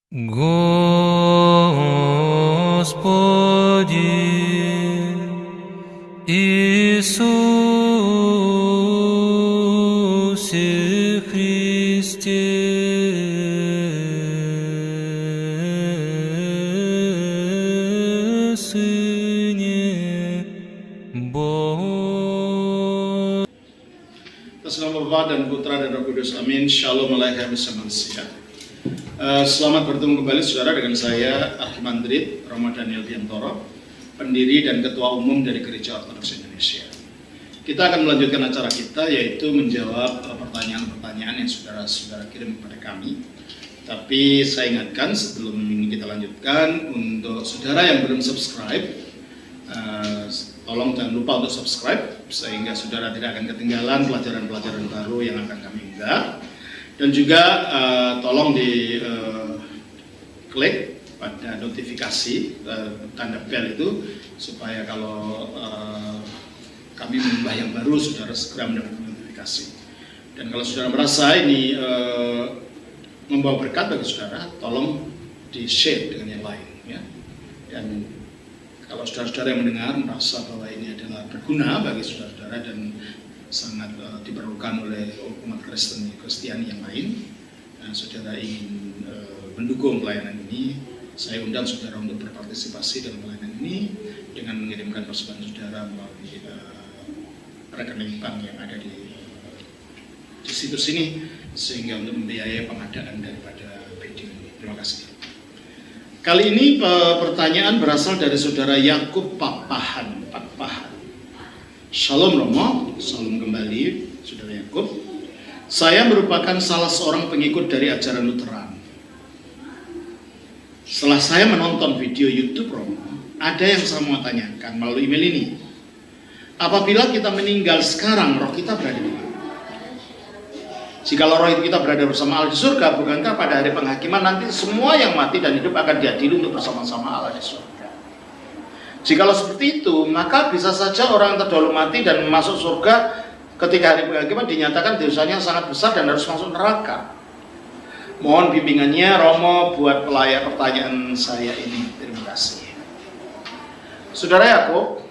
Господи Иисусе Христе, Сыне Божий. Atas nama Bapa dan Putra dan Roh Kudus, amin. Shalom alaikum semuanya. Selamat bertemu kembali saudara dengan saya Archimandrit Romo Daniel Biantoro, pendiri dan Ketua Umum dari Gereja Ortodoks Indonesia. Kita akan melanjutkan acara kita, yaitu menjawab pertanyaan-pertanyaan yang saudara-saudara kirim kepada kami. Tapi saya ingatkan sebelum kita lanjutkan, untuk saudara yang belum subscribe, tolong jangan lupa untuk subscribe, sehingga saudara tidak akan ketinggalan pelajaran-pelajaran baru yang akan kami unggah. Dan juga tolong di klik pada notifikasi, tanda bel itu, supaya kalau kami mengunggah yang baru, saudara segera mendapat notifikasi. Dan kalau saudara merasa ini membawa berkat bagi saudara, tolong di-share dengan yang lain, ya. Dan kalau saudara-saudara yang mendengar merasa bahwa ini adalah berguna bagi saudara-saudara dan sangat diperlukan oleh umat Kristiani yang lain, saudara ingin mendukung pelayanan ini, saya undang saudara untuk berpartisipasi dalam pelayanan ini dengan mengirimkan persembahan saudara melalui rekening bank yang ada di situs ini, sehingga untuk membiayai pengadaan daripada video ini. Terima kasih. Kali ini pertanyaan berasal dari saudara Yakub Pakpahan. Shalom Romo, salam kembali saudara Yakub. Saya merupakan salah seorang pengikut dari ajaran Lutheran. Setelah saya menonton video YouTube Romo, ada yang saya mau tanyakan melalui email ini. Apabila kita meninggal sekarang, roh kita berada di mana? Jikalau roh kita berada bersama Allah di surga, bukankah pada hari penghakiman nanti semua yang mati dan hidup akan diadili untuk bersama-sama Allah di surga? Jikalau seperti itu, maka bisa saja orang yang terdahulu mati dan masuk surga ketika hari penghakiman dinyatakan dosanya sangat besar dan harus masuk neraka. Mohon bimbingannya Romo buat pertanyaan saya ini. Terima kasih. Saudara Yakub,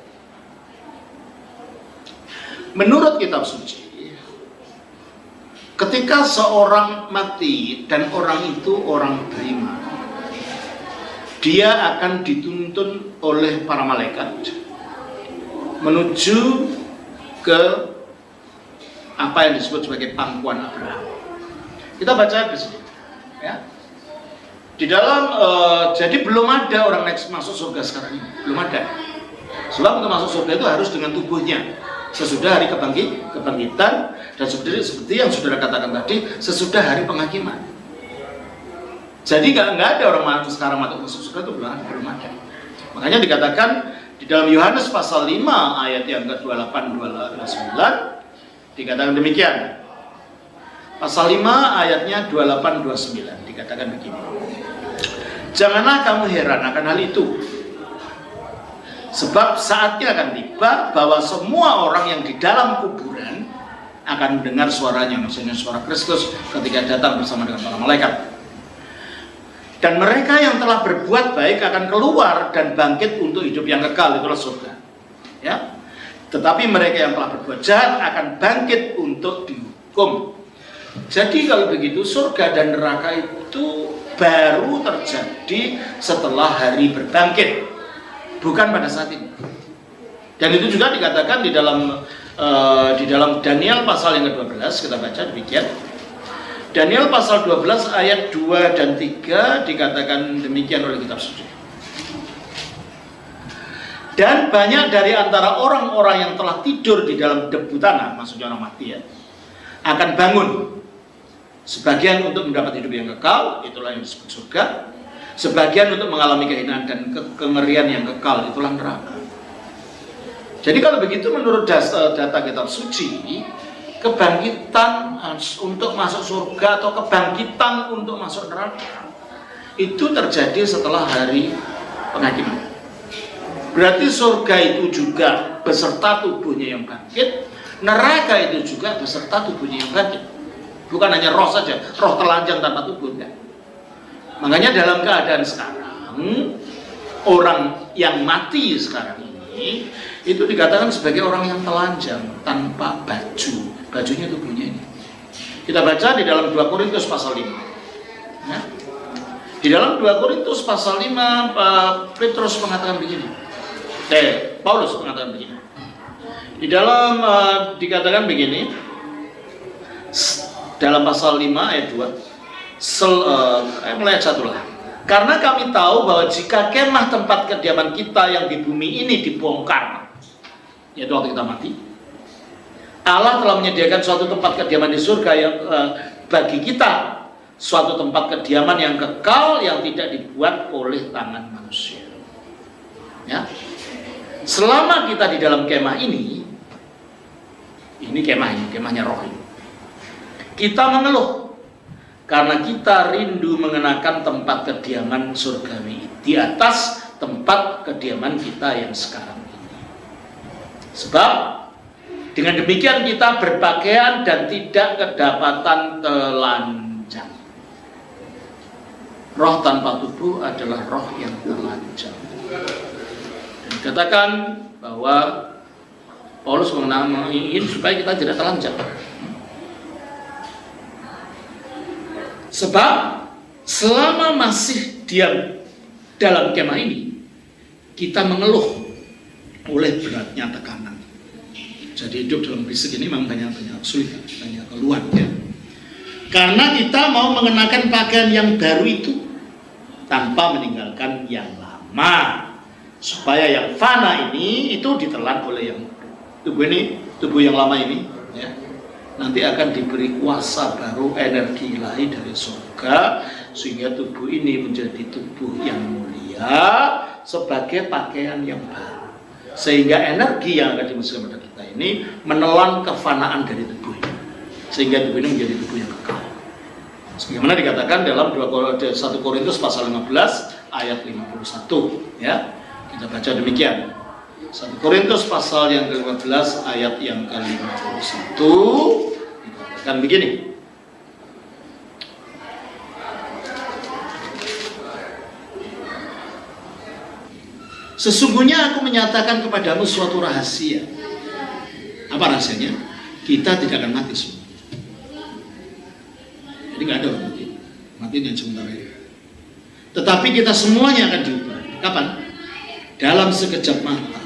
menurut kitab suci, ketika seorang mati dan orang itu orang beriman, dia akan dituntun oleh para malaikat menuju ke apa yang disebut sebagai pangkuan Abraham. Kita baca di sini, ya. Di dalam jadi belum ada orang masuk surga sekarang ini, belum ada. Sebab untuk masuk surga itu harus dengan tubuhnya sesudah hari kebangkitan, dan seperti yang saudara katakan tadi, sesudah hari penghakiman. Jadi nggak ada orang sekarang masuk surga itu belum ada. Makanya dikatakan di dalam Yohanes pasal 5 ayat yang ke-28 29 dikatakan demikian. Pasal 5 ayatnya 28 29 dikatakan begini. Janganlah kamu heran akan hal itu. Sebab saatnya akan tiba bahwa semua orang yang di dalam kuburan akan mendengar suaranya, maksudnya suara Kristus ketika datang bersama dengan para malaikat. Dan mereka yang telah berbuat baik akan keluar dan bangkit untuk hidup yang kekal, itulah surga. Ya. Tetapi mereka yang telah berbuat jahat akan bangkit untuk dihukum. Jadi kalau begitu surga dan neraka itu baru terjadi setelah hari berbangkit, bukan pada saat ini. Dan itu juga dikatakan di dalam Daniel pasal yang ke-12, kita baca demikian. Daniel pasal 12 ayat 2 dan 3 dikatakan demikian oleh kitab suci. Dan banyak dari antara orang-orang yang telah tidur di dalam debu tanah, maksudnya orang mati ya, akan bangun. Sebagian untuk mendapat hidup yang kekal, itulah yang disebut surga. Sebagian untuk mengalami kehinaan dan kengerian yang kekal, itulah neraka. Jadi kalau begitu menurut data kitab suci, kebangkitan untuk masuk surga atau kebangkitan untuk masuk neraka itu terjadi setelah hari penghakiman. Berarti surga itu juga beserta tubuhnya yang bangkit, neraka itu juga beserta tubuhnya yang bangkit. Bukan hanya roh saja, roh telanjang tanpa tubuh, enggak. Makanya dalam keadaan sekarang, orang yang mati sekarang ini itu dikatakan sebagai orang yang telanjang tanpa baju. Bajunya tubuhnya ini. Kita baca di dalam 2 Korintus pasal 5. Ya. Di dalam 2 Korintus pasal 5, Petrus mengatakan begini. Paulus mengatakan begini. Di dalam dikatakan begini. Dalam pasal 5 ayat 2. Mulai ayat 1 lah. Karena kami tahu bahwa jika kemah tempat kediaman kita yang di bumi ini dibongkar, yaitu waktu kita mati, Allah telah menyediakan suatu tempat kediaman di surga yang bagi kita, suatu tempat kediaman yang kekal yang tidak dibuat oleh tangan manusia. Ya. Selama kita di dalam kemah ini kemahnya roh ini, kita mengeluh karena kita rindu mengenakan tempat kediaman surgawi di atas tempat kediaman kita yang sekarang ini. Sebab dengan demikian kita berpakaian dan tidak kedapatan telanjang. Roh tanpa tubuh adalah roh yang telanjang. Dan dikatakan bahwa Paulus ingin supaya kita tidak telanjang. Sebab selama masih diam dalam kemah ini, kita mengeluh oleh beratnya tekanan. Jadi hidup dalam fisik ini memang banyak kesulitan, banyak keluhan ya. Karena kita mau mengenakan pakaian yang baru itu tanpa meninggalkan yang lama, supaya yang fana ini itu ditelan oleh yang tubuh yang lama ini ya. Nanti akan diberi kuasa baru, energi ilahi dari surga, sehingga tubuh ini menjadi tubuh yang mulia sebagai pakaian yang baru, sehingga energi yang akan dimasukkan pada kita ini menelan kefanaan dari tubuh ini, sehingga tubuh ini menjadi tubuh yang kekal. Sebagaimana dikatakan dalam 1 Korintus pasal 15 ayat 51 ya. Kita baca demikian. 1 Korintus pasal yang ke-15 ayat yang ke-51 dikatakan begini. Sesungguhnya aku menyatakan kepadamu suatu rahasia. Apa rahasianya? Kita tidak akan mati semua. Jadi nggak ada orang mati. Mati yang sementara ini. Tetapi kita semuanya akan diubah. Kapan? Dalam sekejap mata.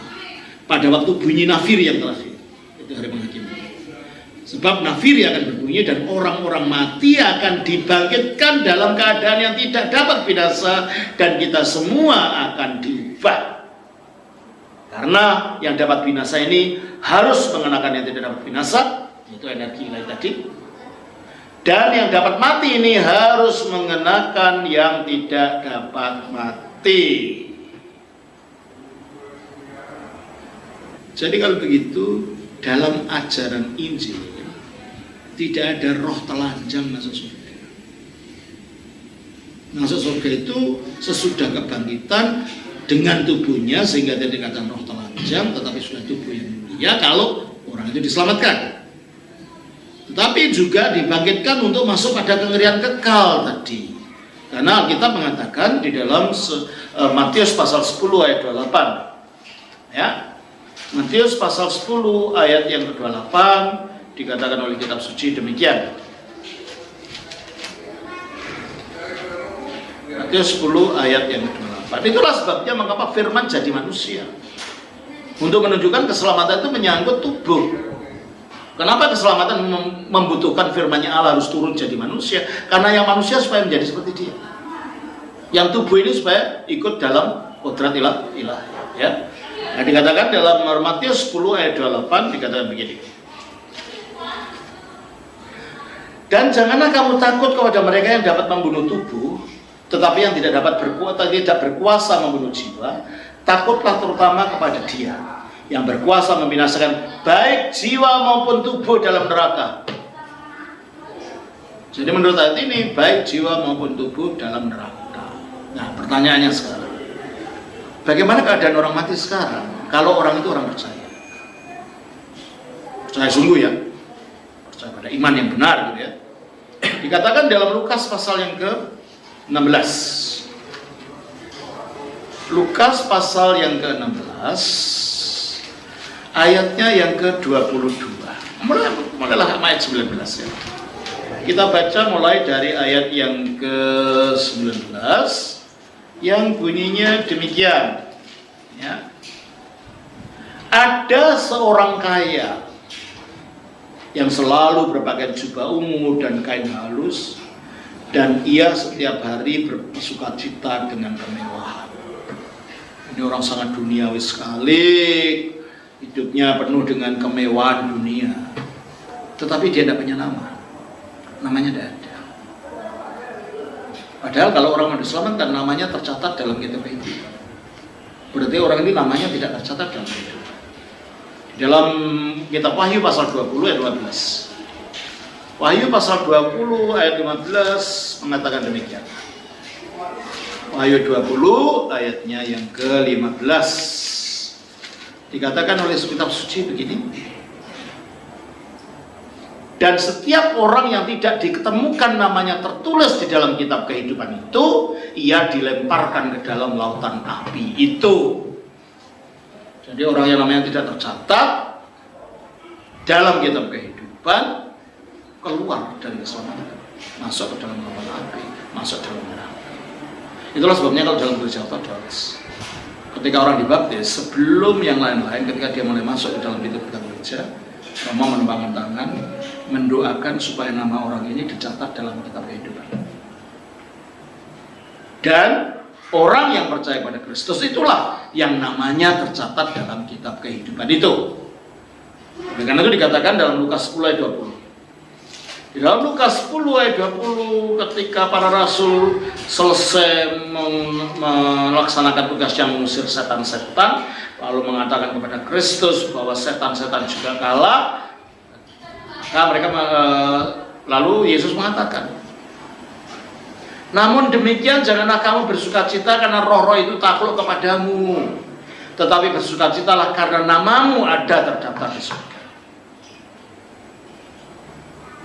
Pada waktu bunyi nafiri yang terakhir, itu hari penghakiman. Sebab nafiri akan berbunyi dan orang-orang mati akan dibangkitkan dalam keadaan yang tidak dapat binasa, dan kita semua akan diubah. Karena yang dapat binasa ini harus mengenakan yang tidak dapat binasa, yaitu energi ilahi tadi. Dan yang dapat mati ini harus mengenakan yang tidak dapat mati. Jadi kalau begitu, dalam ajaran Injil tidak ada roh telanjang masuk surga. Masuk surga itu sesudah kebangkitan dengan tubuhnya, sehingga tidak dikatakan roh telanjang, tetapi sudah tubuh yang mulia kalau orang itu diselamatkan. Tetapi juga dibangkitkan untuk masuk pada kengerian kekal tadi. Karena Alkitab mengatakan di dalam Matius pasal 10 ayat 28 ya. Matius pasal 10 ayat yang ke-28 dikatakan oleh kitab suci demikian. Matius 10 ayat yang ke-28. Itulah sebabnya mengapa firman jadi manusia. Untuk menunjukkan keselamatan itu menyangkut tubuh. Kenapa keselamatan membutuhkan firman-Nya Allah harus turun jadi manusia? Karena yang manusia supaya menjadi seperti dia. Yang tubuh ini supaya ikut dalam kodrat ilahi ya. Nah, dikatakan dalam Matius 10 ayat 28 dikatakan begini. Dan janganlah kamu takut kepada mereka yang dapat membunuh tubuh, tetapi yang tidak berkuasa membunuh jiwa. Takutlah terutama kepada Dia yang berkuasa membinasakan baik jiwa maupun tubuh dalam neraka. Jadi menurut ayat ini, baik jiwa maupun tubuh dalam neraka. Nah, pertanyaannya sekarang, bagaimana keadaan orang mati sekarang? Kalau orang itu orang percaya sungguh ya, percaya pada iman yang benar gitu ya. Dikatakan dalam Lukas pasal yang ke-16 Lukas pasal yang ke-16 ayatnya yang ke-22. Mulailah ayat 19 ya. Kita baca mulai dari ayat yang ke-19 yang bunyinya demikian ya. Ada seorang kaya yang selalu berpakaian jubah ungu dan kain halus, dan ia setiap hari bersukacita dengan kemewahan. Ini orang sangat duniawi sekali, hidupnya penuh dengan kemewahan dunia. Tetapi dia tidak punya nama, namanya tidak ada. Padahal kalau orang mau diselamatkan, namanya tercatat dalam kitab kehidupan. Berarti orang ini namanya tidak tercatat dalam kehidupan. Dalam kitab Wahyu pasal 20 ayat 15. Wahyu pasal 20 ayat 15 mengatakan demikian. Wahyu 20 ayatnya yang ke-15. Dikatakan oleh kitab suci begini. Dan setiap orang yang tidak diketemukan namanya tertulis di dalam kitab kehidupan itu, ia dilemparkan ke dalam lautan api itu. Jadi orang yang namanya tidak tercatat dalam kitab kehidupan keluar dari keselamatan, masuk ke dalam lautan api, masuk dalam neraka. Itulah sebabnya kalau dalam gereja ortodoks, ketika orang dibaptis, sebelum yang lain-lain, ketika dia mulai masuk ke dalam hidup gereja, Romo menembangkan tangan, mendoakan supaya nama orang ini dicatat dalam kitab kehidupan. Dan orang yang percaya pada Kristus itulah yang namanya tercatat dalam kitab kehidupan itu. Karena itu dikatakan dalam Lukas 10 ayat 20. Di dalam Lukas 10 ayat 20, ketika para rasul selesai melaksanakan tugasnya mengusir setan-setan, lalu mengatakan kepada Kristus bahwa setan-setan juga kalah, maka mereka lalu Yesus mengatakan, namun demikian janganlah kamu bersukacita karena roh-roh itu takluk kepadamu, tetapi bersukacitalah karena namamu ada terdaftar di surga.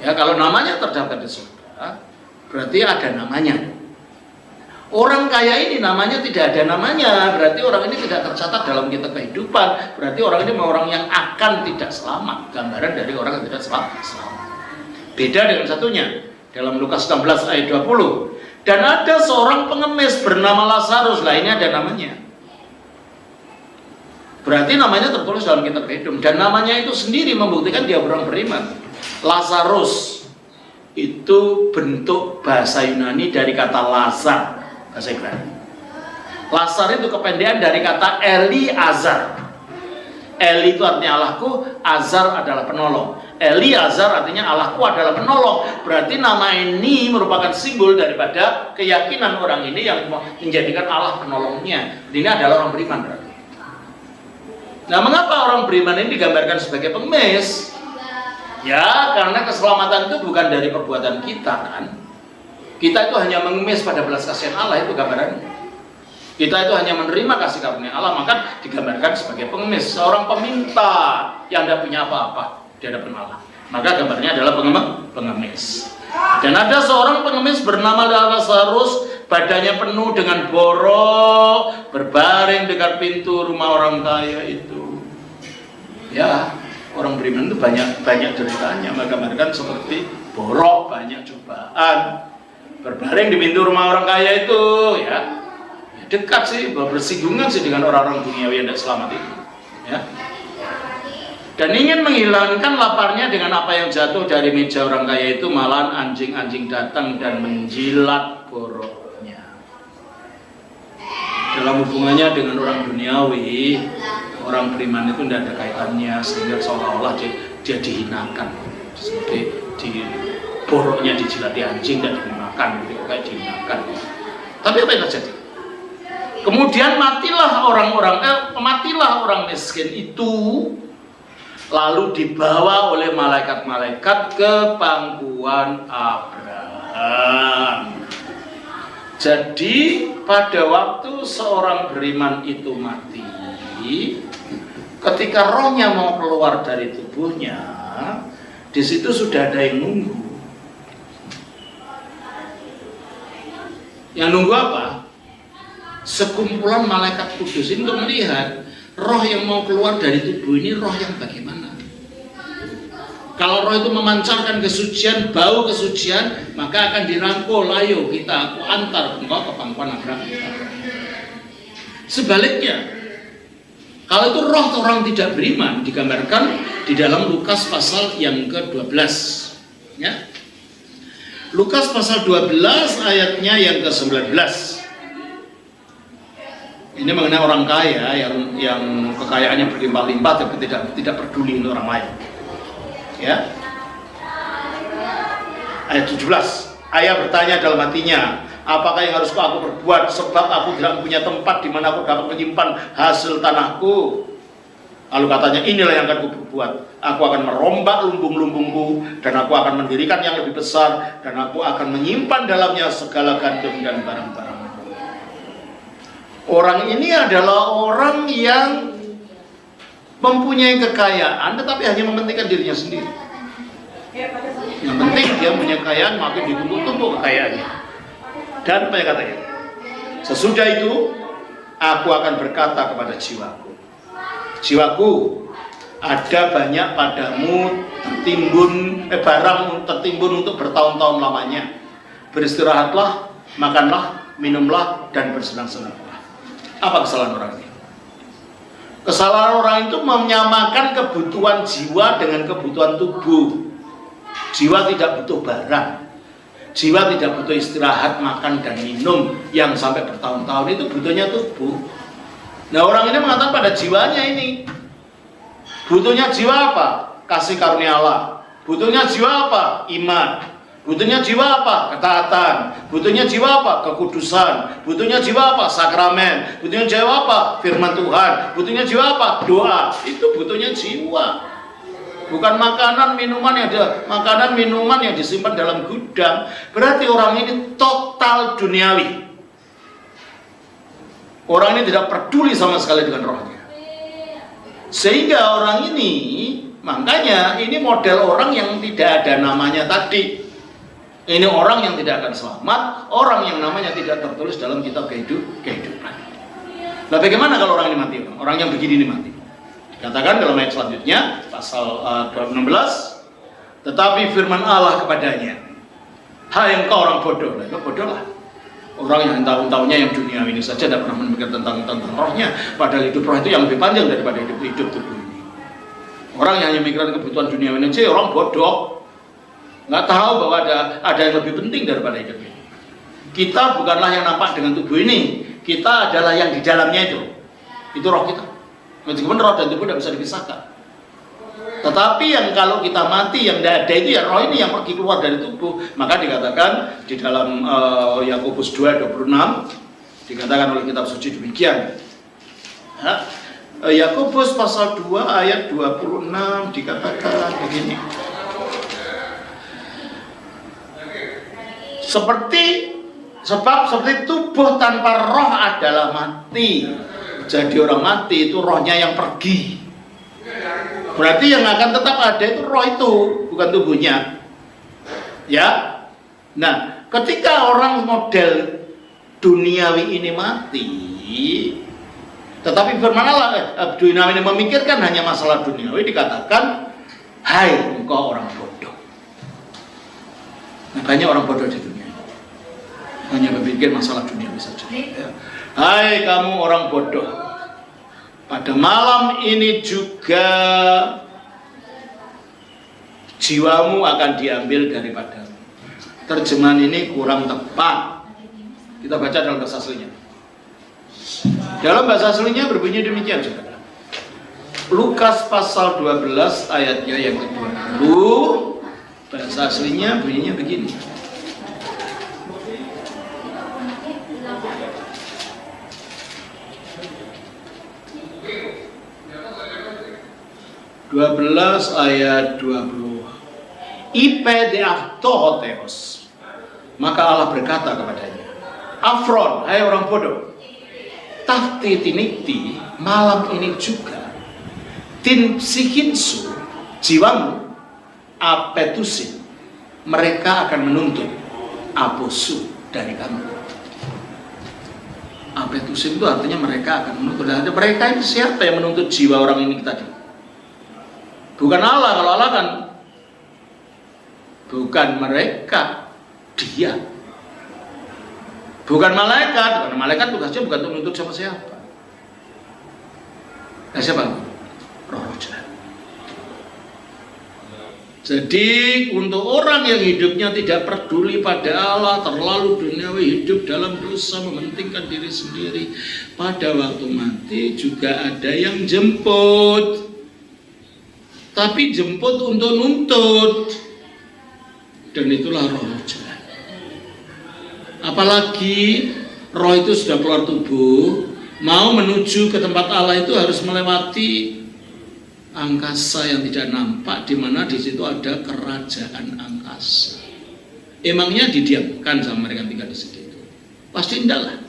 Ya, kalau namanya terdaftar di surga, berarti ada namanya. Orang kaya ini namanya tidak ada namanya, berarti orang ini tidak tercatat dalam kitab kehidupan. Berarti orang ini orang yang akan tidak selamat. Gambaran dari orang yang tidak selamat. Beda dengan satunya dalam Lukas 16 ayat 20. Dan ada seorang pengemis bernama Lazarus, lainnya ada namanya. Berarti namanya tertulis dalam kitab kehidupan, dan namanya itu sendiri membuktikan dia orang beriman. Lazarus itu bentuk bahasa Yunani dari kata Lazar, bahasa Ibrani. Lazar itu kependekan dari kata Eliazar. Eli itu artinya Allahku, Azar adalah penolong. Eliazar artinya Allahku adalah penolong. Berarti nama ini merupakan simbol daripada keyakinan orang ini yang menjadikan Allah penolongnya. Ini adalah orang beriman berarti. Nah, mengapa orang beriman ini digambarkan sebagai pengemis? Ya, karena keselamatan itu bukan dari perbuatan kita kan. Kita itu hanya mengemis pada belas kasihan Allah, itu gambarannya. Kita itu hanya menerima kasih karunia Allah, maka digambarkan sebagai pengemis, seorang peminta yang tidak punya apa-apa di hadapan Allah. Maka gambarnya adalah pengemis. Dan ada seorang pengemis bernama Lazarus, badannya penuh dengan borok, berbaring dekat pintu rumah orang kaya itu. Ya, orang beriman itu banyak ceritanya, menggambarkan seperti borok, banyak cobaan, berbaring di pintu rumah orang kaya itu, ya dekat sih, bersinggungan sih dengan orang-orang duniawi yang tidak selamat itu, ya. Dan ingin menghilangkan laparnya dengan apa yang jatuh dari meja orang kaya itu, malahan anjing-anjing datang dan menjilat boroknya. Dalam hubungannya dengan orang duniawi, orang beriman itu tidak ada kaitannya, sehingga seolah-olah dia dihinakan, seperti di boroknya dijilati anjing dan dimakan, gitu, kayak dihinakan. Tapi apa yang terjadi? Kemudian matilah orang miskin itu, lalu dibawa oleh malaikat-malaikat ke pangkuan Abraham. Jadi pada waktu seorang beriman itu mati, ketika rohnya mau keluar dari tubuhnya, di situ sudah ada yang nunggu. Yang nunggu apa? sekumpulan malaikat kudus ini untuk melihat roh yang mau keluar dari tubuh ini roh yang bagaimana. Kalau roh itu memancarkan kesucian, bau kesucian, maka akan dirangkul, ayo aku antar engkau ke pangkuan Abraham. Sebaliknya, kalau itu roh orang tidak beriman, digambarkan di dalam Lukas pasal yang ke-12. Ya. Lukas pasal 12 ayatnya yang ke-19. Ini mengenai orang kaya yang kekayaannya berlimpah-limpah tapi tidak peduli untuk orang lain. Ya. Ayat 17. Ayah bertanya dalam hatinya, apakah yang harus aku berbuat sebab aku tidak punya tempat di mana aku dapat menyimpan hasil tanahku. Lalu katanya, inilah yang akan aku berbuat. Aku akan merombak lumbung-lumbungku dan aku akan mendirikan yang lebih besar dan aku akan menyimpan dalamnya segala gandum dan barang-barang. Orang ini adalah orang yang mempunyai kekayaan tetapi hanya mementingkan dirinya sendiri. Yang penting dia punya kekayaan, makin ditumpuk-tumpuk kekayaannya. Dan apa yang katanya? Sesudah itu aku akan berkata kepada jiwaku, jiwaku, ada banyak padamu barang tertimbun untuk bertahun-tahun lamanya. Beristirahatlah, makanlah, minumlah, dan bersenang-senanglah. Apa kesalahan orang ini? Kesalahan orang itu menyamakan kebutuhan jiwa dengan kebutuhan tubuh. Jiwa tidak butuh barang. Jiwa tidak butuh istirahat, makan, dan minum yang sampai bertahun-tahun, itu butuhnya tubuh. Nah, orang ini mengatakan pada jiwanya ini. Butuhnya jiwa apa? Kasih karunia Allah. Butuhnya jiwa apa? Iman. Butuhnya jiwa apa? Ketaatan. Butuhnya jiwa apa? Kekudusan. Butuhnya jiwa apa? Sakramen. Butuhnya jiwa apa? Firman Tuhan. Butuhnya jiwa apa? Doa. Itu butuhnya jiwa. Bukan makanan minuman yang disimpan dalam gudang. Berarti orang ini total duniawi. Orang ini tidak peduli sama sekali dengan rohnya. Sehingga orang ini, makanya ini model orang yang tidak ada namanya tadi. Ini orang yang tidak akan selamat, orang yang namanya tidak tertulis dalam kitab kehidupan. Nah, bagaimana kalau orang ini mati? Orang yang begini ini mati. Dikatakan dalam ayat selanjutnya, pasal 16, tetapi firman Allah kepadanya, hai engkau orang bodoh. Nah, bodoh lah. Orang yang tahun-tahunnya yang dunia ini saja tidak pernah memikirkan tentang rohnya, padahal hidup roh itu yang lebih panjang daripada hidup tubuh ini. Orang yang hanya memikirkan kebutuhan dunia ini saja, orang bodoh. Nggak tahu bahwa ada yang lebih penting daripada hidup ini. Kita bukanlah yang nampak dengan tubuh ini, kita adalah yang di dalamnya itu roh kita. Meskipun roh dan tubuh tidak bisa dipisahkan. Tetapi yang kalau kita mati yang tidak ada itu ya roh ini yang pergi keluar dari tubuh. Maka dikatakan di dalam Yakobus 2:26 dikatakan oleh kitab suci demikian. Yakobus pasal 2 ayat 26 dikatakan begini. Sebab seperti tubuh tanpa roh adalah mati. Jadi orang mati itu rohnya yang pergi. Berarti yang akan tetap ada itu roh itu, bukan tubuhnya. Ya. Nah, ketika orang model duniawi ini mati, tetapi firman Allah duniawi ini memikirkan hanya masalah duniawi, dikatakan, hai engkau orang bodoh. Nah, banyak orang bodoh di dunia. Hanya berpikir masalah duniawi saja. Ya. Hai kamu orang bodoh. Pada malam ini juga jiwamu akan diambil daripadamu. Terjemahan ini kurang tepat. Kita baca dalam bahasa aslinya. Dalam bahasa aslinya berbunyi demikian juga. Lukas pasal 12 ayatnya yang ke-20. Bahasa aslinya bunyinya begini. Ayat 20. Ipe de aftohoteos. Maka Allah berkata kepadanya, Afron, hai orang bodoh, tahti tinikti, malam ini juga tin psikinsu, jiwamu apetusin, mereka akan menuntut aposu dari kamu. Apletusin itu artinya mereka akan menuntut. Nah, mereka itu siapa yang menuntut jiwa orang ini tadi? Bukan Allah. Kalau Allah kan bukan mereka, dia. Bukan malaikat. Karena malaikat tugasnya bukan untuk menuntut siapa-siapa. Nah, siapa? Roh jahat. Jadi untuk orang yang hidupnya tidak peduli pada Allah, terlalu duniawi, hidup dalam dosa, mementingkan diri sendiri, pada waktu mati juga ada yang jemput. Tapi jemput untuk nuntut. Dan itulah roh jahat. Apalagi roh itu sudah keluar tubuh, mau menuju ke tempat Allah itu harus melewati angkasa yang tidak nampak, di mana di situ ada kerajaan angkasa. Emangnya didiamkan sama mereka tinggal di situ? Pasti enggak lah.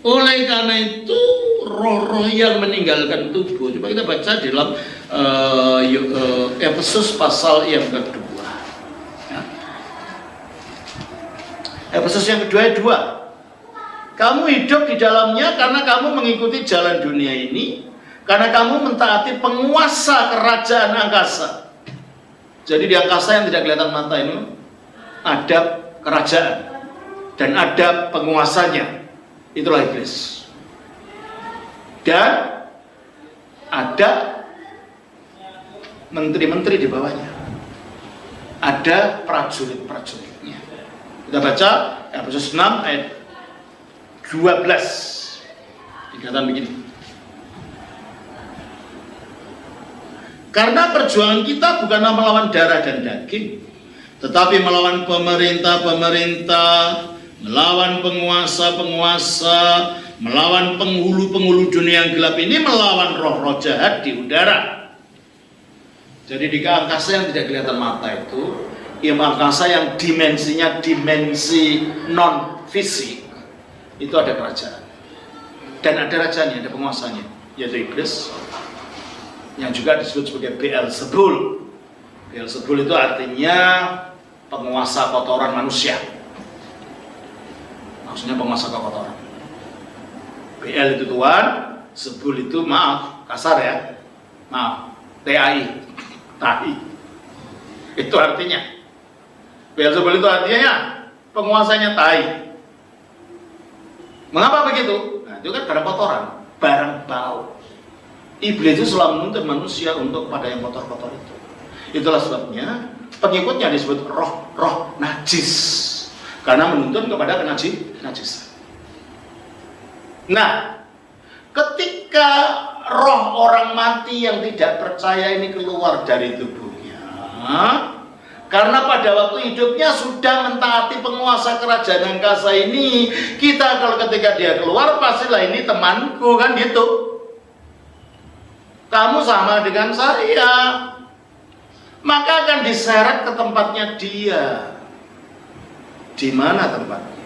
Oleh karena itu roh-roh yang meninggalkan tubuh, coba kita baca di dalam Efesus pasal yang kedua. Ya. Efesus yang kedua 2. Kamu hidup di dalamnya karena kamu mengikuti jalan dunia ini, karena kamu mentaati penguasa kerajaan angkasa. Jadi di angkasa yang tidak kelihatan mata ini ada kerajaan dan ada penguasanya. Itulah iblis. Dan ada menteri-menteri di bawahnya. Ada prajurit-prajuritnya. Kita baca Efesus 6 ayat 12. Dikatakan begini. Karena perjuangan kita bukanlah melawan darah dan daging, tetapi melawan pemerintah-pemerintah, melawan penguasa-penguasa, melawan penghulu-penghulu dunia yang gelap ini, melawan roh-roh jahat di udara. Jadi di angkasa yang tidak kelihatan mata itu, angkasa yang dimensinya dimensi non-fisik, itu ada kerajaan. Dan ada rajanya, ada penguasanya, yaitu iblis, yang juga disebut sebagai Beelzebul. Beelzebul itu artinya penguasa kotoran manusia. Maksudnya penguasa kotoran. Bel itu Tuhan, Zebul itu maaf, kasar ya. Maaf, TAI. Tai. Itu artinya. Beelzebul itu artinya penguasanya tai. Mengapa begitu? Nah, itu kan barang kotoran, barang bau. Iblis itu selalu menuntut manusia untuk pada yang kotor-kotor itu. Itulah sebabnya pengikutnya disebut roh najis, karena menuntut kepada kenajisan. Nah, ketika roh orang mati yang tidak percaya ini keluar dari tubuhnya, karena pada waktu hidupnya sudah mentaati penguasa kerajaan angkasa ini, kita kalau ketika dia keluar pastilah ini temanku, kan gitu. Kamu sama dengan saya, maka akan diseret ke tempatnya dia. Di mana tempatnya?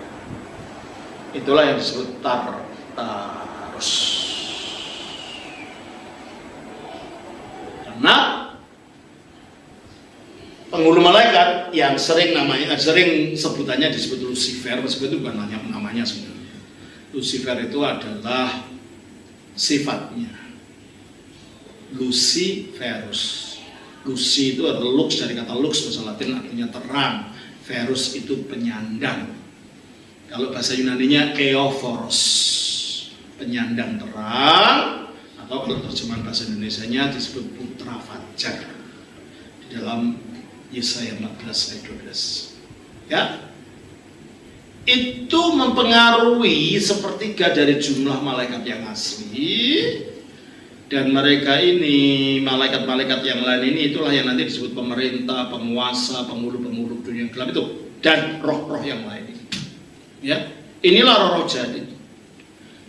Itulah yang disebut Tartarus. Karena penghulu malaikat yang sering sebutannya disebut Lucifer, meskipun itu bukan namanya sebenarnya. Lucifer itu adalah sifatnya. Luciferus. Luci itu adalah lux, dari kata lux bahasa Latin artinya terang. Verus itu penyandang. Kalau bahasa Yunaninya Eophoros, penyandang terang, atau kalau terjemahan bahasa Indonesianya disebut putra fajar di dalam Yesaya 14 ayat 12. Ya, itu mempengaruhi sepertiga dari jumlah malaikat yang asli. Dan mereka ini, malaikat-malaikat yang lain ini, itulah yang nanti disebut pemerintah, penguasa, penghulu-penghulu dunia gelap itu, dan roh-roh yang lain ini. Ya, inilah roh-roh jahat itu.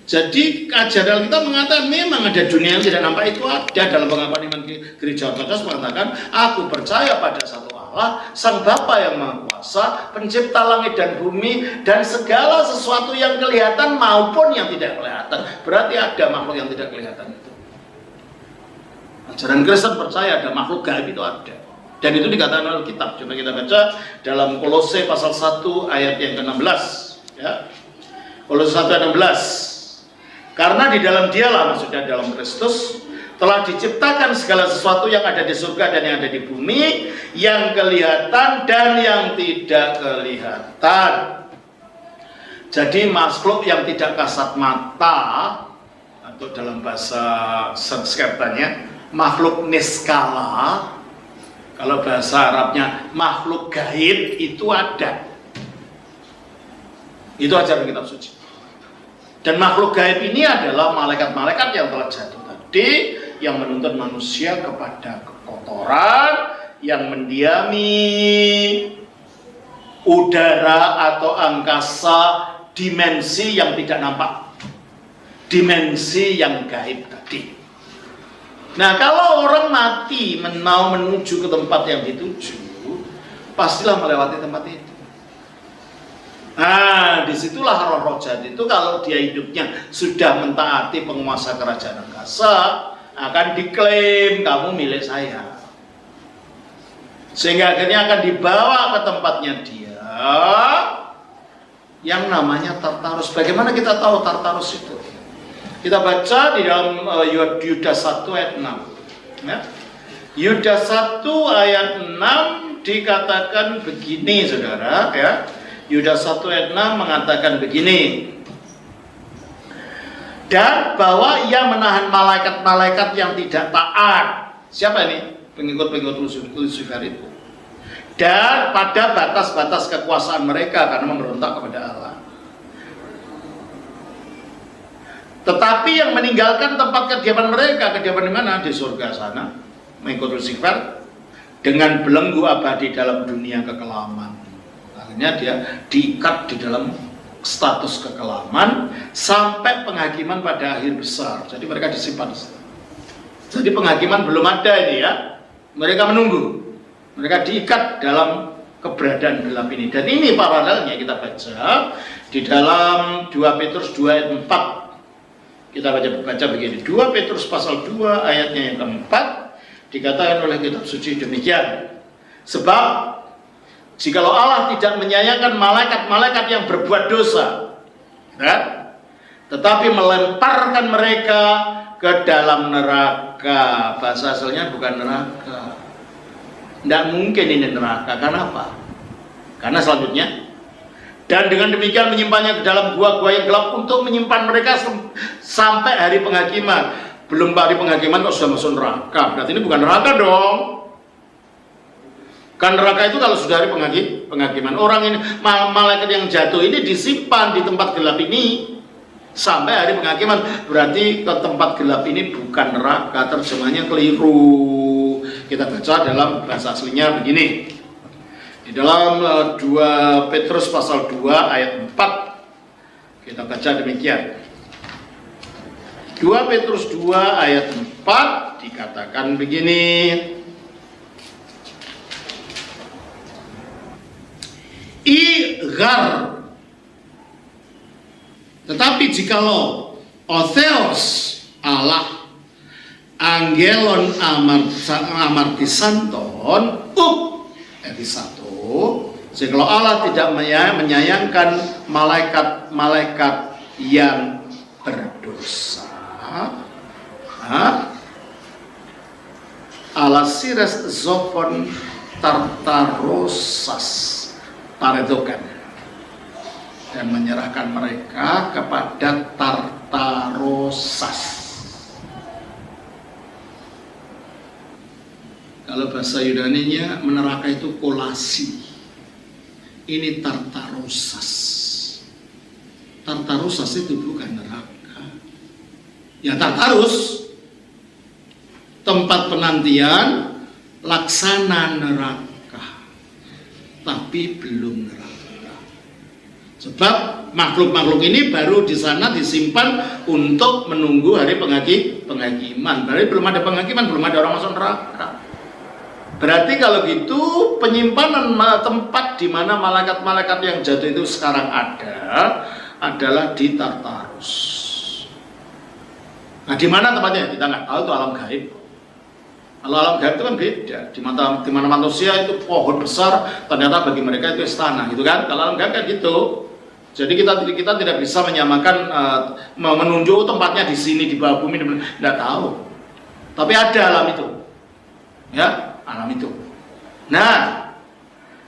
Jadi ajaran kita mengatakan memang ada dunia yang tidak nampak, itu ada. Dalam pengakuan iman gereja Ortodoks mengatakan, aku percaya pada satu Allah, Sang Bapa yang Maha Kuasa, pencipta langit dan bumi, dan segala sesuatu yang kelihatan maupun yang tidak kelihatan. Berarti ada makhluk yang tidak kelihatan itu. Ajaran Kristen percaya ada makhluk gaib, itu ada. Dan itu dikatakan oleh Alkitab. Coba kita baca dalam Kolose pasal 1 ayat yang ke-16. Ya. Kolose 1 ayat 16. Karena di dalam Dialah, maksudnya dalam Kristus, telah diciptakan segala sesuatu yang ada di surga dan yang ada di bumi, yang kelihatan dan yang tidak kelihatan. Jadi makhluk yang tidak kasat mata, atau dalam bahasa Sanskertanya makhluk niskala, kalau bahasa Arabnya makhluk gaib, itu ada. Itu ajaran kitab suci. Dan makhluk gaib ini adalah malaikat-malaikat yang telah jatuh tadi, yang menuntun manusia kepada kekotoran, yang mendiami udara atau angkasa, dimensi yang tidak nampak, dimensi yang gaib tadi. Nah, kalau orang mati mau menuju ke tempat yang dituju, pastilah melewati tempat itu. Nah, disitulah roh-roh jahat itu kalau dia hidupnya sudah mentaati penguasa kerajaan angkasa, akan diklaim kamu milik saya. Sehingga akhirnya akan dibawa ke tempatnya dia yang namanya Tartarus. Bagaimana kita tahu Tartarus itu? Kita baca di dalam Yudas 1 ayat 6. Ya. Yudas 1 ayat 6 dikatakan begini, saudara, ya. Yudas 1 ayat 6 mengatakan begini. Dan bahwa ia menahan malaikat-malaikat yang tidak taat. Siapa ini? Pengikut-pengikut Lucifer itu. Dan pada batas-batas kekuasaan mereka karena memberontak kepada Allah. Tetapi yang meninggalkan tempat kediaman mereka, kediaman di mana? Di surga sana, mengikut Lucifer, dengan belenggu abadi dalam dunia kekelaman. Akhirnya dia diikat di dalam status kekelaman sampai penghakiman pada akhir besar. Jadi mereka disimpan. Jadi penghakiman belum ada ini ya. Mereka menunggu. Mereka diikat dalam keberadaan gelap ini. Dan ini paralelnya kita baca di dalam 2 Petrus 2 ayat 4. Kita baca begini. 2 Petrus pasal 2 ayatnya yang keempat dikatakan oleh kitab suci demikian. Sebab jikalau Allah tidak menyayangkan malaikat-malaikat yang berbuat dosa, ya, tetapi melemparkan mereka ke dalam neraka. Bahasa asalnya bukan neraka. Tidak mungkin ini neraka. Kenapa? Karena selanjutnya, dan dengan demikian menyimpannya ke dalam gua-gua yang gelap untuk menyimpan mereka sampai hari penghakiman. Belum hari penghakiman kok sudah masuk neraka. Berarti ini bukan neraka dong. Kan neraka itu kalau sudah hari penghakiman. Orang ini, malaikat yang jatuh ini disimpan di tempat gelap ini sampai hari penghakiman. Berarti ke tempat gelap ini bukan neraka. Terjemahnya keliru. Kita baca dalam bahasa aslinya begini. Di dalam 2 Petrus pasal 2 ayat 4 kita baca demikian. 2 Petrus 2 ayat 4 dikatakan begini. Igar. Tetapi jikalau Otheos Allah Angelon amartisanton episatu. Jikalau Allah tidak menyayangkan malaikat-malaikat yang berdosa, Alasiras zofon tartarosas paredokan, dan menyerahkan mereka kepada Tartarosas. Kalau bahasa Yunaninya neraka itu kolasi. Ini Tartarosas. Tartarosas itu bukan neraka. Ya Tartarus, tempat penantian, laksana neraka. Tapi belum neraka. Sebab makhluk-makhluk ini baru di sana disimpan untuk menunggu hari penghakiman. Berarti belum ada penghakiman, belum ada orang masuk neraka. Berarti kalau gitu penyimpanan tempat di mana malaikat-malaikat yang jatuh itu sekarang ada adalah di Tartarus. Nah, di mana tempatnya? Kita nggak tahu, itu alam gaib. Kalau alam gaib itu kan beda. Di mana manusia itu pohon besar, ternyata bagi mereka itu istana, gitu kan? Kalau alam gaib kan gitu. Jadi kita tidak bisa menyamakan menunjuk tempatnya di sini di bawah bumi, tidak tahu. Tapi ada alam itu, ya alam itu. Nah,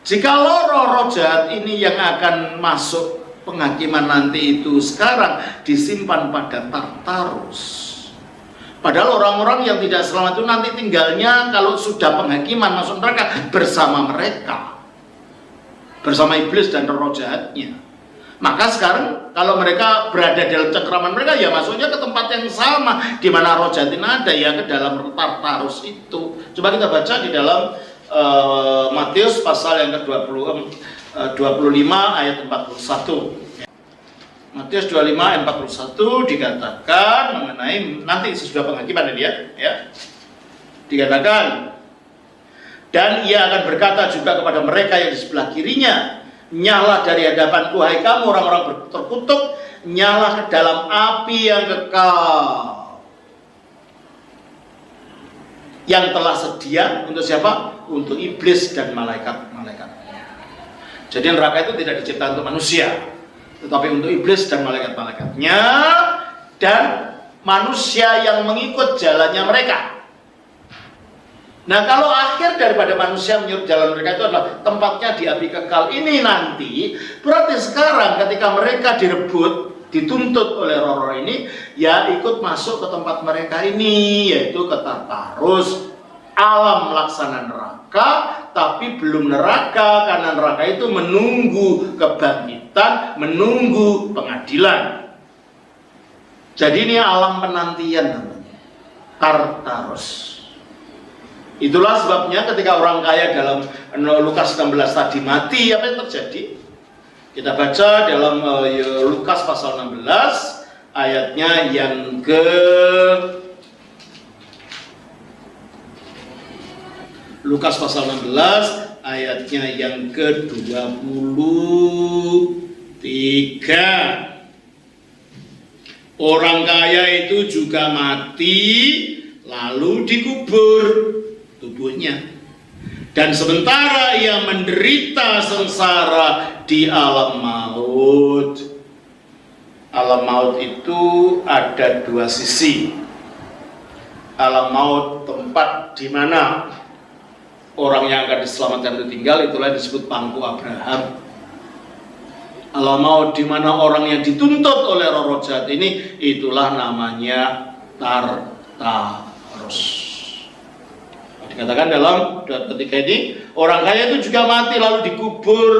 jikalau roh-roh jahat ini yang akan masuk penghakiman nanti itu sekarang disimpan pada Tartarus. Padahal orang-orang yang tidak selamat itu nanti tinggalnya kalau sudah penghakiman masuk neraka bersama mereka, bersama iblis dan roh jahatnya. Maka sekarang kalau mereka berada dalam cengkraman mereka, ya masuknya ke tempat yang sama di mana roh jahat ini ada, ya ke dalam Tartarus itu. Coba kita baca di dalam Matius pasal yang ke-25 ayat 41. Matius 25 ayat 41 dikatakan mengenai nanti sesudah penghakiman ya. Dikatakan, dan ia akan berkata juga kepada mereka yang di sebelah kirinya, nyala dari hadapanku hai kamu orang-orang terkutuk, nyala ke dalam api yang kekal yang telah sedia untuk siapa? Untuk iblis dan malaikat-malaikatnya. Jadi neraka itu tidak diciptakan untuk manusia, tetapi untuk iblis dan malaikat-malaikatnya dan manusia yang mengikut jalannya mereka. Nah, kalau akhir daripada manusia menyurut jalan mereka itu adalah tempatnya di api kekal ini nanti, berarti sekarang ketika mereka direbut, dituntut oleh roh-roh ini, ya ikut masuk ke tempat mereka ini, yaitu ke Tartarus, alam laksana neraka, tapi belum neraka, karena neraka itu menunggu kebangkitan, menunggu pengadilan. Jadi ini alam penantian namanya, Tartarus. Itulah sebabnya ketika orang kaya dalam Lukas 16 tadi mati, apa yang terjadi? Kita baca dalam Lukas pasal 16 ayatnya yang Lukas pasal 16 ayatnya yang ke-23. Orang kaya itu juga mati lalu dikubur tubuhnya, dan sementara ia menderita sengsara di alam maut. Alam maut itu ada dua sisi. Alam maut tempat di mana orang yang akan diselamatkan itu tinggal, itulah disebut pangku Abraham. Alam maut di mana orang yang dituntut oleh roh jahat ini, itulah namanya Tartarus. Dikatakan dalam ketika ini, orang kaya itu juga mati lalu dikubur,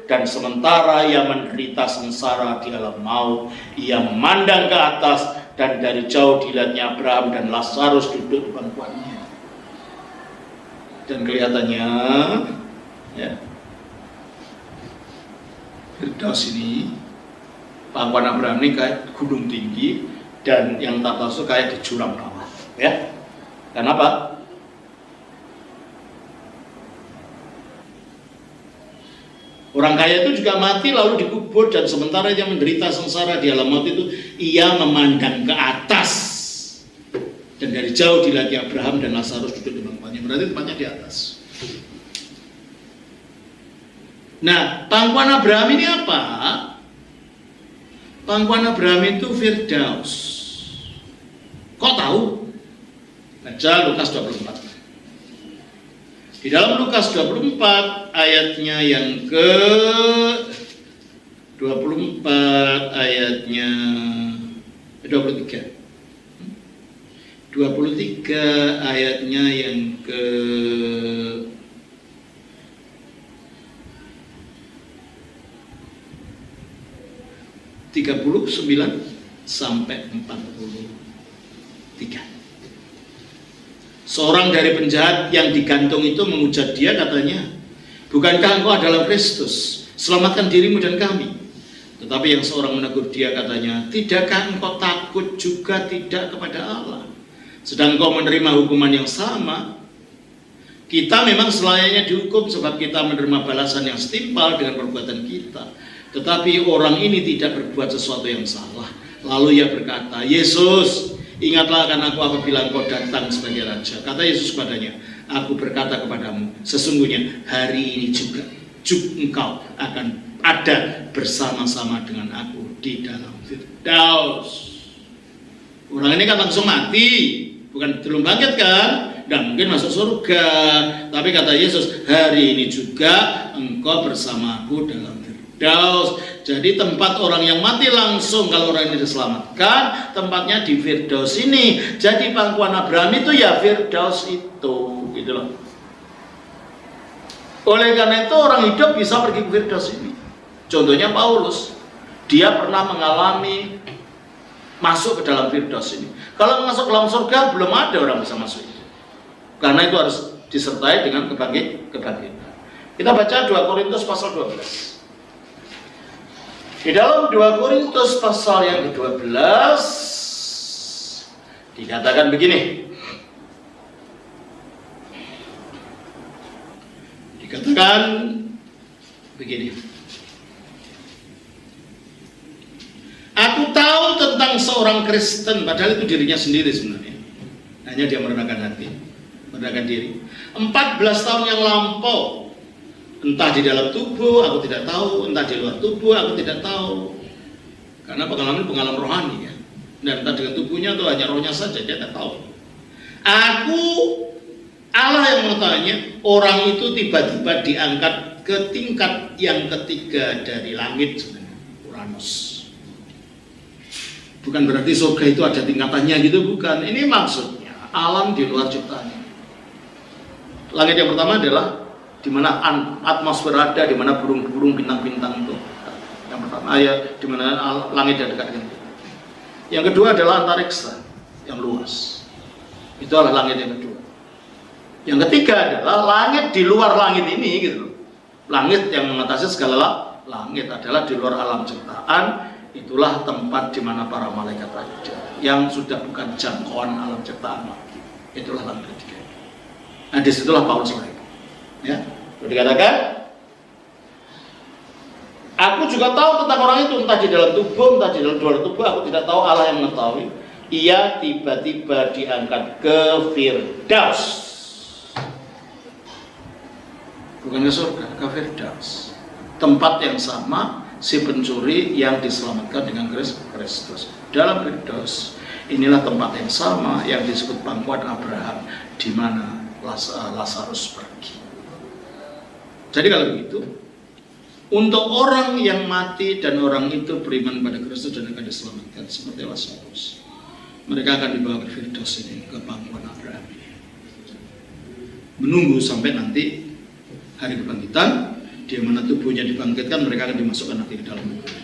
dan sementara ia menderita sengsara di alam maut, ia memandang ke atas, dan dari jauh dilihatnya Abraham dan Lazarus duduk di pangkuannya. Dan kelihatannya, ya, Firdaus ini, pangkuan Abraham ini kayak gunung tinggi, dan yang Tartarus kayak di jurang rawa, ya. Kenapa? Orang kaya itu juga mati lalu dikubur, dan sementara dia menderita sengsara di alam maut itu, ia memandang ke atas, dan dari jauh dilihat Abraham dan Lazarus duduk di pangkuannya. Berarti tempatnya di atas. Nah, pangkuan Abraham ini apa? Pangkuan Abraham itu Firdaus. Kok tahu? Baca Lukas 24. Di dalam Lukas 24 ayatnya yang ke 24 ayatnya 23. 23 ayatnya yang ke 39 sampai 43. Seorang dari penjahat yang digantung itu mengucap dia, katanya, bukankah engkau adalah Kristus? Selamatkan dirimu dan kami. Tetapi yang seorang menegur dia, katanya, tidakkah engkau takut juga tidak kepada Allah? Sedang engkau menerima hukuman yang sama. Kita memang selayaknya dihukum sebab kita menerima balasan yang setimpal dengan perbuatan kita. Tetapi orang ini tidak berbuat sesuatu yang salah. Lalu ia berkata, Yesus, ingatlah akan aku apabila engkau datang sebagai raja. Kata Yesus kepadanya, aku berkata kepadamu, sesungguhnya hari ini juga engkau akan ada bersama-sama dengan aku di dalam Firdaus. Orang ini kan langsung mati, bukan belum bangkit kan? Dan mungkin masuk surga. Tapi kata Yesus, hari ini juga engkau bersamaku dalam Firdaus. Jadi tempat orang yang mati langsung kalau orang ini diselamatkan, tempatnya di Firdaus ini. Jadi pangkuan Abraham itu ya Firdaus itu, gitu loh. Oleh karena itu orang hidup bisa pergi ke Firdaus ini. Contohnya Paulus, dia pernah mengalami masuk ke dalam Firdaus ini. Kalau masuk ke dalam surga belum ada orang bisa masuk itu. Karena itu harus disertai dengan kebangkitan. Kita baca 2 Korintus pasal 12. Di dalam 2 Korintus pasal yang ke-12 dikatakan begini. Dikatakan begini. Aku tahu tentang seorang Kristen, padahal itu dirinya sendiri sebenarnya. Hanya dia merendahkan hati, merendahkan diri. 14 tahun yang lampau, entah di dalam tubuh, aku tidak tahu, entah di luar tubuh, aku tidak tahu. Karena pengalaman rohani ya. Dan entah dengan tubuhnya atau hanya rohnya saja, dia tidak tahu. Aku, Allah yang mengetahuinya, orang itu tiba-tiba diangkat ke tingkat yang ketiga dari langit sebenarnya, Uranus. Bukan berarti surga itu ada tingkatannya gitu, bukan. Ini maksudnya alam di luar ciptaannya. Langit yang pertama adalah di mana atmosfer ada, di mana burung-burung bintang-bintang itu. Yang pertama ya di mana langit yang dekat dengan kita. Yang kedua adalah antariksa yang luas. Itu adalah langit yang kedua. Yang ketiga adalah langit di luar langit ini gitu. Langit yang mengatasi segala langit adalah di luar alam ciptaan. Itulah tempat di mana para malaikat ada, yang sudah bukan jangkauan alam ciptaan lagi. Itulah langit ketiga. Nah disitulah Paulus lagi. Ya, dikatakan, aku juga tahu tentang orang itu, entah di dalam tubuh, entah di dalam luar tubuh, aku tidak tahu, Allah yang mengetahui. Ia tiba-tiba diangkat ke Firdaus, bukan ke surga, ke Firdaus, tempat yang sama. Si pencuri yang diselamatkan dengan Kristus dalam Firdaus. Inilah tempat yang sama yang disebut pangkuan Abraham, di mana Lazarus pergi. Jadi kalau begitu, untuk orang yang mati dan orang itu beriman pada Kristus dan akan diselamatkan seperti Lazarus, mereka akan dibawa ke Firdaus ini, ke pangkuan Abraham, menunggu sampai nanti hari kebangkitan. Di mana tubuhnya dibangkitkan, mereka akan dimasukkan nanti ke dalam negeri.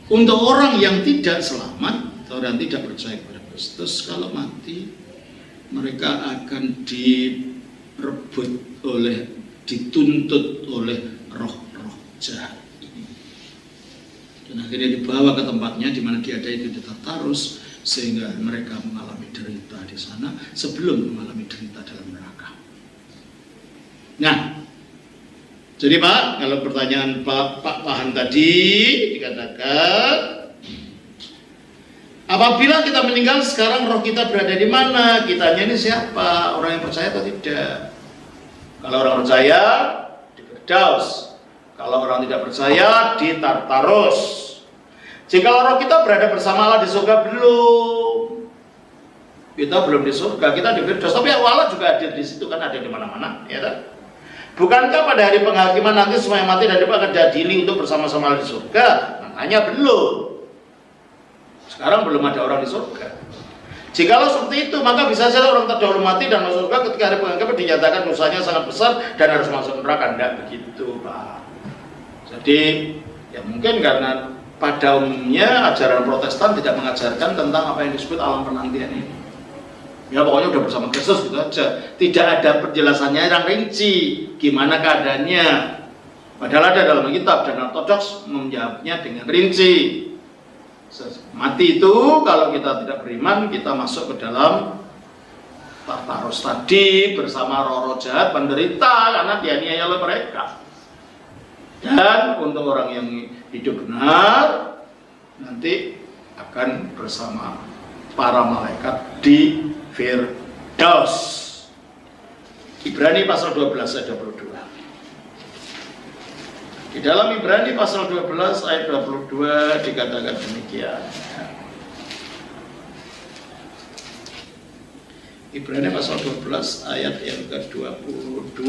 Untuk orang yang tidak selamat, orang yang tidak percaya kepada Kristus, kalau mati, mereka akan direbut dituntut oleh roh-roh jahat ini. Dan akhirnya dibawa ke tempatnya di mana dia ada itu di Tartarus, sehingga mereka mengalami derita di sana sebelum mengalami derita dalam neraka. Nah, jadi Pak, kalau pertanyaan Pak Pahan tadi dikatakan, apabila kita meninggal sekarang roh kita berada di mana? Kitanya ini siapa? Orang yang percaya atau tidak? Kalau orang percaya di Firdaus, kalau orang tidak percaya di Tartarus. Jika roh kita berada bersama Allah di surga, belum. Kita belum di surga, kita di Firdaus. Tapi Allah juga hadir di situ, kan ada di mana-mana, ya kan? Bukankah pada hari penghakiman nanti semua yang mati dan hidup akan diadili untuk bersama-sama di surga? Makanya belum. Sekarang belum ada orang di surga. Jikalau seperti itu, maka bisa saja orang terdahulu mati dan masuk surga ketika hari penghakiman dinyatakan dosanya sangat besar dan harus masuk neraka. Tidak begitu, Pak. Jadi, ya mungkin karena pada umumnya ajaran Protestan tidak mengajarkan tentang apa yang disebut alam penantian ini. Ya pokoknya udah bersama Kristus gitu aja. Tidak ada penjelasannya yang rinci gimana keadaannya. Padahal ada dalam kitab, dan Ortodoks menjawabnya dengan rinci. Mati itu kalau kita tidak beriman, kita masuk ke dalam Tartarus tadi bersama roh-roh jahat penderita karena dianiaya oleh mereka. Dan untuk orang yang hidup benar nanti akan bersama para malaikat di Firdaus. Ibrani pasal 12 ayat 22. Di dalam Ibrani pasal 12 ayat 22 dikatakan demikian. Ibrani pasal 12 ayat yang ke-22.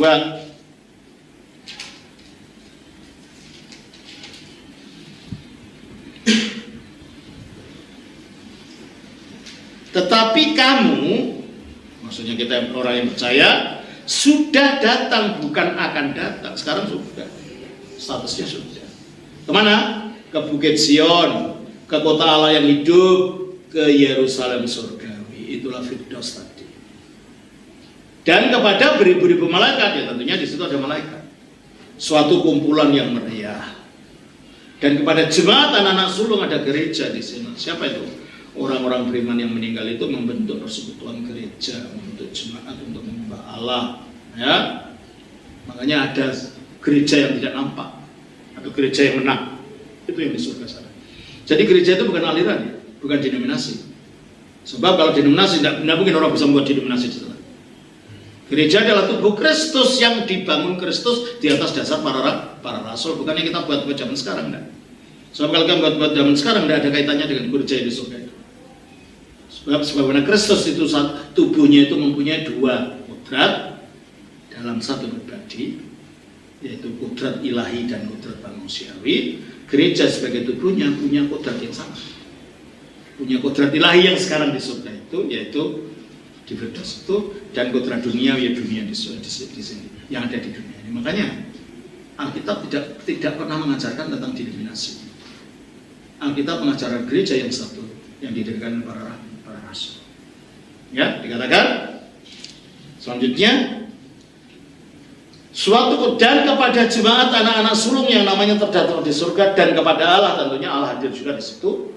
Tetapi kamu, maksudnya kita orang yang percaya, sudah datang, bukan akan datang. Sekarang sudah, statusnya sudah. Kemana? Ke Bukit Sion, ke kota Allah yang hidup, ke Yerusalem surgawi. Itulah Firdaus tadi. Dan kepada beribu-ribu malaikat, ya tentunya di situ ada malaikat. Suatu kumpulan yang meriah. Dan kepada jemaat anak-anak sulung ada gereja di sini. Siapa itu? Orang-orang beriman yang meninggal itu membentuk persekutuan gereja, membentuk jemaat untuk menyembah Allah. Ya, makanya ada gereja yang tidak nampak atau gereja yang menang. Itu yang di surga sana. Jadi gereja itu bukan aliran, ya, bukan denominasi. Sebab kalau denominasi tidak mungkin orang bisa membuat denominasi di sana. Gereja adalah tubuh Kristus yang dibangun Kristus di atas dasar para rasul, bukan yang kita buat zaman sekarang, enggak. Sebab kalau kita buat zaman sekarang tidak ada kaitannya dengan gereja di surga itu. Sebagaimana Kristus itu tubuhnya itu mempunyai dua kodrat dalam satu pribadi, yaitu kodrat ilahi dan kodrat manusiawi. Gereja sebagai tubuhnya punya kodrat yang sama, punya kodrat ilahi yang sekarang di surga itu, yaitu di Firdaus itu, dan kodrat dunia, ya dunia di sini yang ada di dunia ini. Makanya Alkitab tidak pernah mengajarkan tentang denominasi. Alkitab mengajarkan gereja yang satu yang didirikan para rasul. Ya, dikatakan selanjutnya, suatu dan kepada jemaat anak-anak sulung yang namanya terdaftar di surga, dan kepada Allah, tentunya Allah hadir juga di situ,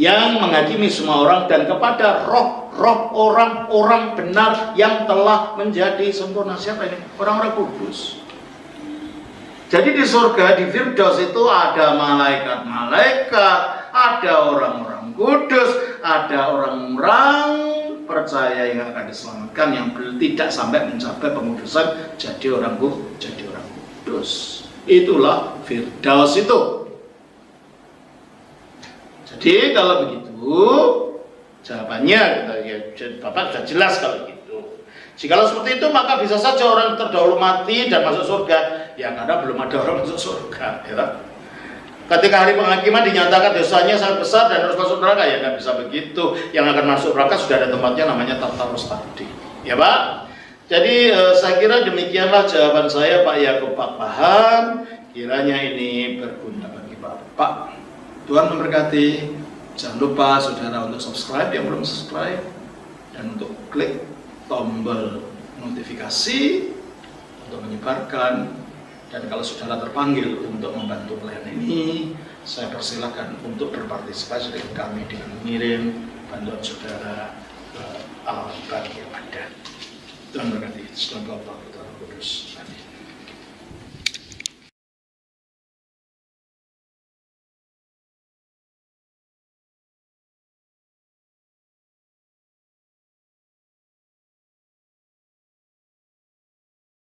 yang menghakimi semua orang, dan kepada roh orang-orang benar yang telah menjadi sempurna. Siapa ini? Orang-orang kudus. Jadi di surga, di Firdaus itu ada malaikat-malaikat, ada orang-orang kudus, ada orang-orang percaya yang akan diselamatkan, yang tidak sampai mencapai pengudusan jadi orang kudus. Itulah Firdaus itu. Jadi kalau begitu, jawabannya Bapak sudah jelas kalau gitu. Jikalau seperti itu, maka bisa saja orang terdahulu mati dan masuk surga. Ya karena belum ada orang masuk surga, ya. Ketika hari penghakiman dinyatakan dosanya sangat besar dan harus masuk neraka, ya nggak bisa begitu. Yang akan masuk neraka sudah ada tempatnya, namanya Tartarus tadi, ya Pak. Jadi saya kira demikianlah jawaban saya, Pak Yakub, Pak paham. Kiranya ini berguna bagi Bapak. Tuhan memberkati. Jangan lupa saudara untuk subscribe yang belum subscribe, dan untuk klik tombol notifikasi untuk menyebarkan. Dan kalau saudara terpanggil untuk membantu pelayanan ini, saya persilakan untuk berpartisipasi dengan kami dengan mengirim bantuan saudara ke alamat yang ada. Tuhan berkati. Selamat Putra Kudus. Amin.